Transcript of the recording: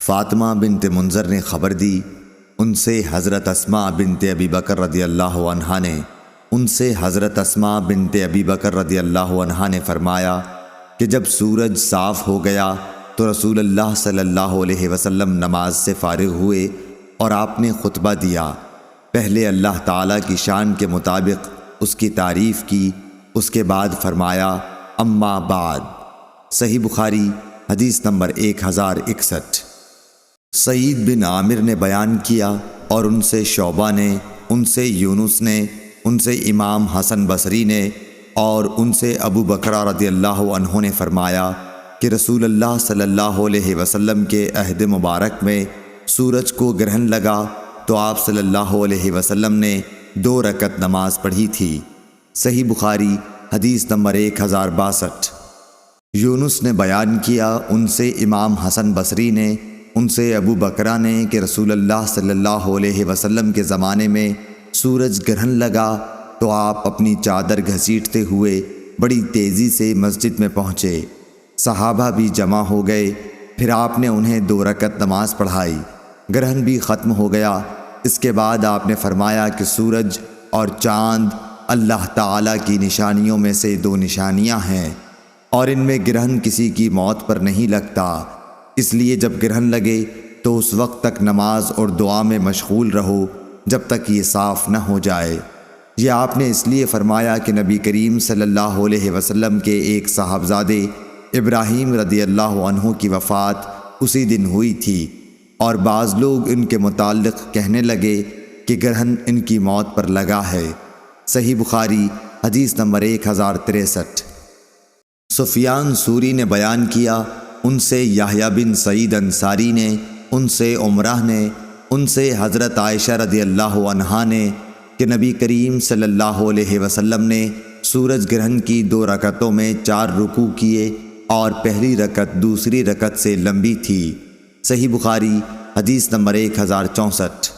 فاطمہ بنت منذر نے خبر دی، ان سے حضرت اسماء بنت ابی بکر رضی اللہ عنہا نے رضی اللہ عنہا نے فرمایا کہ جب سورج صاف ہو گیا تو رسول اللہ صلی اللہ علیہ وسلم نماز سے فارغ ہوئے اور آپ نے خطبہ دیا۔ پہلے اللہ تعالیٰ کی شان کے مطابق اس کی تعریف کی، اس کے بعد فرمایا اما بعد۔ صحیح بخاری حدیث نمبر 1061۔ سعید بن عامر نے بیان کیا اور ان سے شعبہ نے، ان سے یونس نے، ان سے امام حسن بصری نے اور ان سے ابو بکرہ رضی اللہ عنہ نے فرمایا کہ رسول اللہ صلی اللہ علیہ وسلم کے عہد مبارک میں سورج کو گرہن لگا تو آپ صلی اللہ علیہ وسلم نے 2 رکعت نماز پڑھی تھی۔ صحیح بخاری حدیث نمبر 1062۔ یونس نے بیان کیا، ان سے امام حسن بصری نے، ان سے ابو بکرہ نے کہ رسول اللہ صلی اللہ علیہ وسلم کے زمانے میں سورج گرہن لگا تو آپ اپنی چادر گھسیٹتے ہوئے بڑی تیزی سے مسجد میں پہنچے۔ صحابہ بھی جمع ہو گئے، پھر آپ نے انہیں 2 رکعت نماز پڑھائی، گرہن بھی ختم ہو گیا۔ اس کے بعد آپ نے فرمایا کہ سورج اور چاند اللہ تعالیٰ کی نشانیوں میں سے 2 نشانیاں ہیں، اور ان میں گرہن کسی کی موت پر نہیں لگتا، اس لیے جب گرہن لگے تو اس وقت تک نماز اور دعا میں مشغول رہو جب تک یہ صاف نہ ہو جائے۔ یہ آپ نے اس لیے فرمایا کہ نبی کریم صلی اللہ علیہ وسلم کے ایک صاحبزادے ابراہیم رضی اللہ عنہ کی وفات اسی دن ہوئی تھی، اور بعض لوگ ان کے متعلق کہنے لگے کہ گرہن ان کی موت پر لگا ہے۔ صحیح بخاری حدیث نمبر 1063۔ سفیان ثوری نے بیان کیا، ان سے یحییٰ بن سعید انصاری نے، ان سے عمرہ نے، ان سے حضرت عائشہ رضی اللہ عنہا نے کہ نبی کریم صلی اللہ علیہ وسلم نے سورج گرہن کی 2 رکعتوں میں 4 رکوع کیے اور پہلی رکعت دوسری رکعت سے لمبی تھی۔ صحیح بخاری حدیث نمبر 1064۔